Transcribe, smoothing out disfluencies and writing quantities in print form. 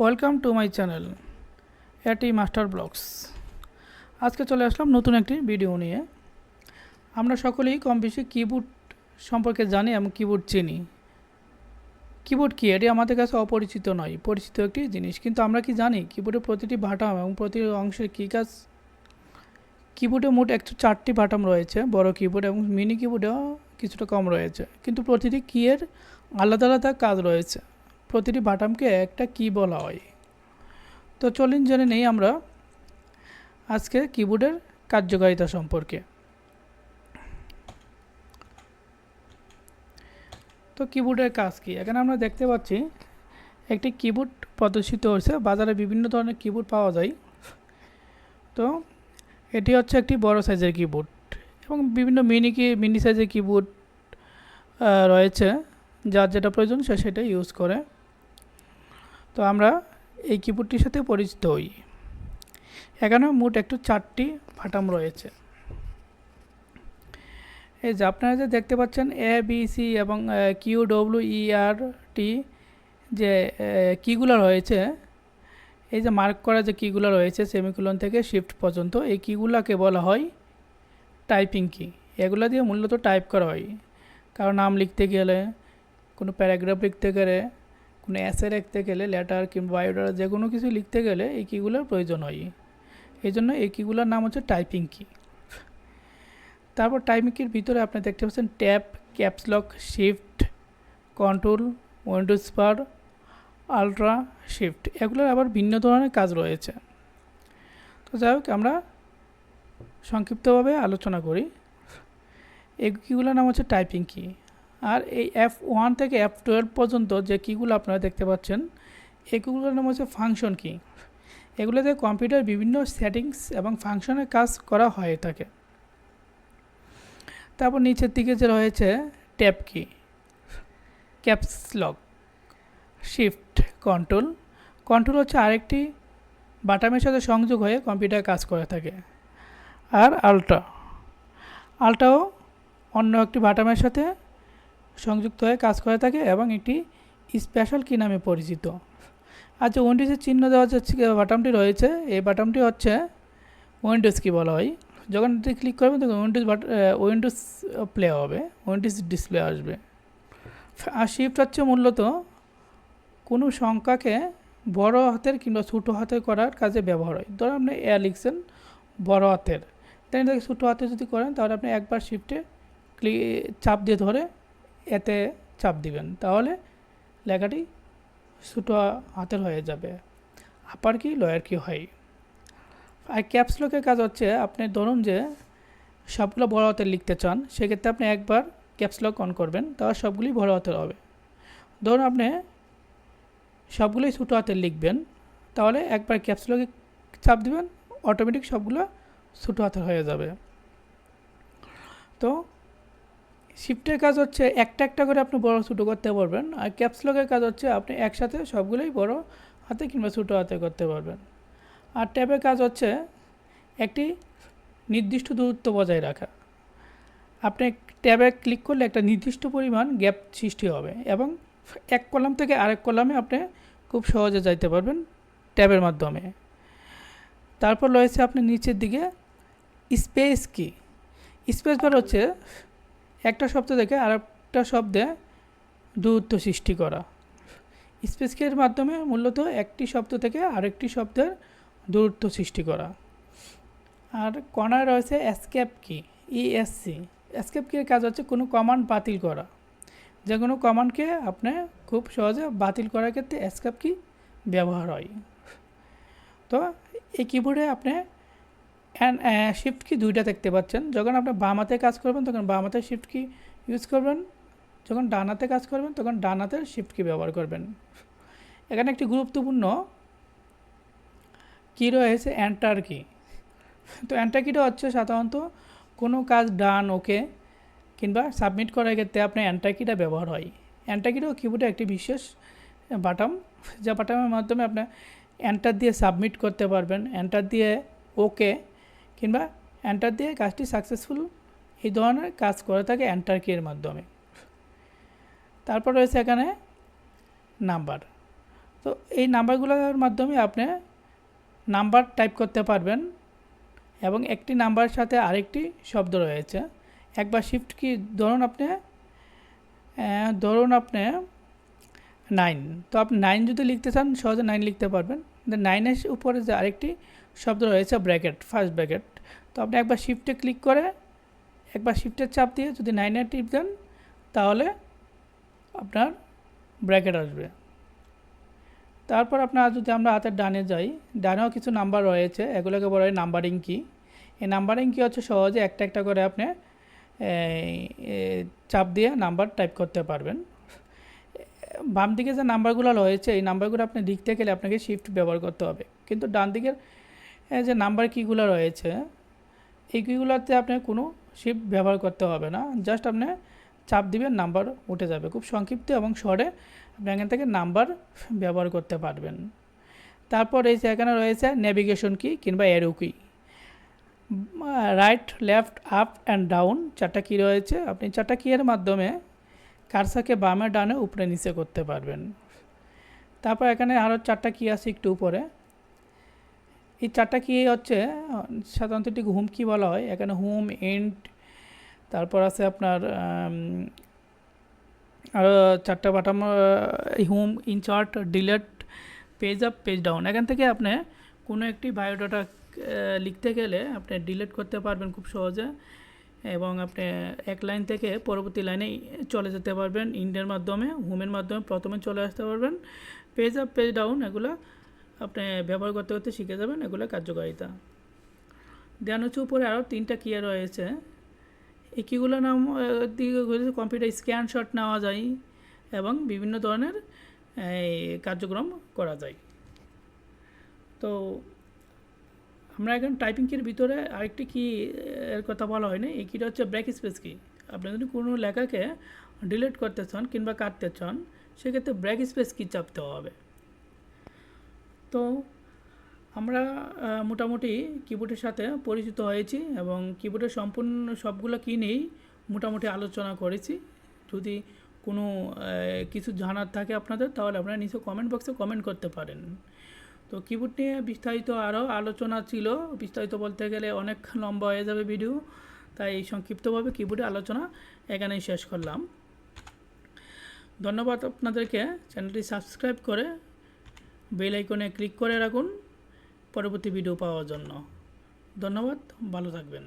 Welcome to my channel এটি master blogs. আজকে চলে আসলাম নতুন একটি ভিডিও নিয়ে। আমরা সকলেই কম বেশি কিবোর্ড সম্পর্কে জানি এবং কিবোর্ড চিনি। কিবোর্ড কি, এটি আমাদের কাছে অপরিচিত নয়, পরিচিত একটি জিনিস। কিন্তু আমরা কি জানি কিবোর্ডের প্রতিটি বাটাম এবং প্রতিটি অংশের কী কাজ? কিবোর্ডে মোট 104টি বাটাম রয়েছে, বড় কিবোর্ড এবং মিনি কিবোর্ডেও কিছুটা কম রয়েছে, কিন্তু প্রতিটি কিয়ের আলাদা আলাদা কাজ রয়েছে। প্রতিটি বাটামকে একটা কি বলা হয়। তো চলুন জেনে নেই আমরা আজকে কিবোর্ডের কার্যকারিতা সম্পর্কে। তো কিবোর্ডের কাজ কি, এখানে আমরা দেখতে পাচ্ছি একটি কিবোর্ড প্রদর্শিত হয়েছে। বাজারে বিভিন্ন ধরনের কিবোর্ড পাওয়া যায়। তো এটি হচ্ছে একটি বড় সাইজের কিবোর্ড এবং বিভিন্ন মিনি সাইজের কিবোর্ড রয়েছে, যার যেটা প্রয়োজন সে সেটা ইউজ করে। তো আমরা এই কিবোর্ডটির সাথে পরিচিত হই। এখানে মোট 104টি বাটাম রয়েছে। এই যে আপনারা যে দেখতে পাচ্ছেন এ বি সি এবং কিউ ডব্লিউ ই আর টি যে কিগুলো রয়েছে, এই যে মার্ক করা যে কিগুলো রয়েছে সেমিকোলন থেকে শিফট পর্যন্ত, এই কিগুলোকে বলা হয় টাইপিং কি। এগুলো দিয়ে মূলত টাইপ করা হয়। কারো নাম লিখতে গেলে, কোনো প্যারাগ্রাফ লিখতে গেলে, কোনো এসে লিখতে গেলে, লেটার কিংবা বায়োডাটা যে কোনো কিছু লিখতে গেলে এই কিগুলোর প্রয়োজন হয়। এই জন্য এই কিগুলোর নাম হচ্ছে টাইপিং কি। তারপর টাইপিং কির ভিতরে আপনি দেখতে পাচ্ছেন tab, caps lock, shift, control, Windows bar, ultra, shift, এগুলোর আবার ভিন্ন ধরনের কাজ রয়েছে। তো যাই হোক, আমরা সংক্ষিপ্তভাবে আলোচনা করি। এই কিগুলোর নাম হচ্ছে টাইপিং কি। আর এই F1 থেকে F12 পর্যন্ত যে কিগুলো আপনারা দেখতে পাচ্ছেন, এগুলোর নাম হচ্ছে ফাংশন কি। এগুলোতে কম্পিউটার বিভিন্ন সেটিংস এবং ফাংশনের কাজ করা হয়ে থাকে। তারপর নিচের দিকে যে রয়েছে ট্যাব কি, ক্যাপসলক, শিফট, কন্ট্রোল। কন্ট্রোল হচ্ছে আরেকটি বাটামের সাথে সংযোগ হয়ে কম্পিউটার কাজ করে থাকে। আর আলট্রাও অন্য একটি বাটামের সাথে সংযুক্ত হয়ে কাজ করে থাকে এবং একটি স্পেশাল কি নামে পরিচিত। আর যে উইন্ডোজের চিহ্ন দেওয়া যে বাটামটি রয়েছে, এই বাটামটি হচ্ছে উইন্ডোজ কি বলা হয়। যখন এটি ক্লিক করবেন তখন উইন্ডোজ প্লে হবে, উইন্ডোজ ডিসপ্লে আসবে। আর শিফট হচ্ছে মূলত কোনো সংখ্যাকে বড় হাতের কিংবা ছোটো হাতের করার কাজে ব্যবহার হয়। ধরুন আপনি এ লিখছেন বড় হাতের, তাই ছোটো হাতে যদি করেন তাহলে আপনি একবার শিফটে চাপ দিয়ে ধরে এতে চাপ দিবেন, তাহলে লেখাটি ছোটো হাতের হয়ে যাবে। আপার কি লোয়ার কি হয়। আর ক্যাপসলকের কাজ হচ্ছে আপনি ধরুন যে সবগুলো বড় হাতের লিখতে চান, সেক্ষেত্রে আপনি একবার ক্যাপসলক অন করবেন, তাহলে সবগুলি বড় হাতের হবে। ধরুন আপনি সবগুলোই ছোটো হাতের লিখবেন, তাহলে একবার ক্যাপসলকে চাপ দিবেন, অটোমেটিক সবগুলো ছোটো হাতের হয়ে যাবে। তো শিফটের কাজ হচ্ছে একটা একটা করে আপনি বড় ছোটো করতে পারবেন, আর ক্যাপসলকের কাজ হচ্ছে আপনি একসাথে সবগুলোই বড় হাতে কিংবা ছোটো হাতে করতে পারবেন। আর ট্যাবের কাজ হচ্ছে একটি নির্দিষ্ট দূরত্ব বজায় রাখা। আপনি ট্যাবে ক্লিক করলে একটা নির্দিষ্ট পরিমাণ গ্যাপ সৃষ্টি হবে এবং এক কলাম থেকে আরেক কলামে আপনি খুব সহজে যাইতে পারবেন ট্যাবের মাধ্যমে। তারপর রয়েছে আপনি নিচের দিকে স্পেস কি। স্পেস বার হচ্ছে একটা শব্দ থেকে আরেকটা শব্দে দূরত্ব সৃষ্টি করা। স্পেস কির মাধ্যমে মূলত একটি শব্দ থেকে আরেকটি শব্দের দূরত্ব সৃষ্টি করা। আর কর্নার রয়েছে এসকেপ কি, ইএসসি। এসকেপ কির কাজ হচ্ছে কোনো কমান্ড বাতিল করা। যে কোনো কমান্ডকে আপনি খুব সহজে বাতিল করার ক্ষেত্রে এসকেপ কি ব্যবহার হয়। তো এই কিবোর্ডে আপনি শিফট কি দুইটা দেখতে পাচ্ছেন। যখন আপনি বাম হাতে কাজ করবেন তখন বাম হাতের শিফট কি ইউজ করবেন, যখন ডান হাতে কাজ করবেন তখন ডান হাতের শিফট কি ব্যবহার করবেন। এখানে একটি গুরুত্বপূর্ণ কি রয়েছে এন্টার কি। তো এন্টার কিটা হচ্ছে সাধারণত কোনো কাজ ডান ওকে কিংবা সাবমিট করার ক্ষেত্রে আপনার এন্টার কিটা ব্যবহার হয়। এন্টার কিটাও কিবোর্ডে একটি বিশেষ বাটাম, যা বাটামের মাধ্যমে আপনি এন্টার দিয়ে সাবমিট করতে পারবেন, এন্টার দিয়ে ওকে কিংবা এন্টার দিয়ে কাজটি সাকসেসফুল, এই ধরনের কাজ করে থাকে এন্টার কি এর মাধ্যমে। তারপর রয়েছে এখানে নাম্বার। তো এই নাম্বারগুলোর মাধ্যমে আপনি নাম্বার টাইপ করতে পারবেন এবং একটি নাম্বারের সাথে আরেকটি শব্দ রয়েছে। একবার শিফট কি ধরুন আপনি 9, তো আপনি 9 যদি লিখতে চান সহজে 9 লিখতে পারবেন। 9-এর উপরে যে আরেকটি শব্দ রয়েছে ব্র্যাকেট, ফার্স্ট ব্র্যাকেট, তো আপনি একবার শিফটে ক্লিক করে একবার শিফটের চাপ দিয়ে যদি 9-এ টিপ দেন তাহলে আপনার ব্র্যাকেট আসবে। তারপর যদি আমরা হাতের ডানে যাই, ডানেও কিছু নাম্বার রয়েছে, এগুলোকে বলা হয় নাম্বারিং কি। এই নাম্বারিং কি হচ্ছে সহজে একটা একটা করে আপনি চাপ দিয়ে নাম্বার টাইপ করতে পারবেন। বাম দিকে যে নাম্বারগুলো রয়েছে এই নাম্বারগুলো আপনি লিখতে গেলে আপনাকে শিফট ব্যবহার করতে হবে, কিন্তু ডান দিকের যে নাম্বার কিগুলো রয়েছে এই কিগুলোতে আপনি কোনো শিফট ব্যবহার করতে হবে না, জাস্ট আপনি চাপ দিবেন নাম্বার উঠে যাবে। খুব সংক্ষিপ্ত এবং শর্টে আপনি এখান থেকে নাম্বার ব্যবহার করতে পারবেন। তারপর এই যে এখানে রয়েছে নেভিগেশন কি কিংবা অ্যারো কি, right, left, up and down, চারটা কি রয়েছে। আপনি চারটা কিয়ের মাধ্যমে কার্সারকে বামে ডানে উপরে নিচে করতে পারবেন। তারপর এখানে আরও চারটা কি আছে একটু উপরে, এই চারটা কি হচ্ছে সাধারণত এটি হোম কি বলা হয়। এখানে হোম, এন্ড, তারপর আছে আপনার আরও চারটা button, home, insert, delete, page up, page down. এখান থেকে আপনি কোনো একটি বায়োডাটা লিখতে গেলে আপনি ডিলিট করতে পারবেন খুব সহজে, এবং আপনি এক লাইন থেকে পরবর্তী লাইনে চলে যেতে পারবেন ইন্ডের মাধ্যমে, হোমের মাধ্যমে প্রথমে চলে আসতে পারবেন। পেজ আপ, পেজ ডাউন এগুলো আপনি ব্যবহার করতে করতে শিখে যাবেন এগুলো কার্যকারিতা। দেন হচ্ছে উপরে আরও তিনটা কি রয়েছে, এই কিগুলোর নাম দিকে কম্পিউটার স্ক্যানশট নেওয়া যায় এবং বিভিন্ন ধরনের কার্যক্রম করা যায়। তো আমরা এখন টাইপিং কির ভিতরে আরেকটি কি এর কথা বলা হয়নি, এই কিটা হচ্ছে ব্রেক স্পেস কি। আপনি যদি কোনো লেখাকে ডিলিট করতে চান কিংবা কাটতে চান সেক্ষেত্রে ব্রেক স্পেস কি চাপতে হবে। তো আমরা মোটামুটি কিবোর্ডের সাথে পরিচিত হয়েছি এবং কিবোর্ডের সম্পূর্ণ সবগুলো কি নিয়েই মোটামুটি আলোচনা করেছি। যদি কোনো কিছু জানার থাকে আপনাদের তাহলে আপনারা নিচে কমেন্ট বক্সে কমেন্ট করতে পারেন। তো কিবোর্ড নিয়ে বিস্তারিত আরও আলোচনা ছিল, বিস্তারিত বলতে গেলে অনেক লম্বা হয়ে যাবে ভিডিও, তাই সংক্ষিপ্তভাবে কিবোর্ডে আলোচনা এখানেই শেষ করলাম। ধন্যবাদ আপনাদেরকে। চ্যানেলটি সাবস্ক্রাইব করে বেল আইকনে ক্লিক করে রাখুন পরবর্তী ভিডিও পাওয়ার জন্য। ধন্যবাদ, ভালো থাকবেন।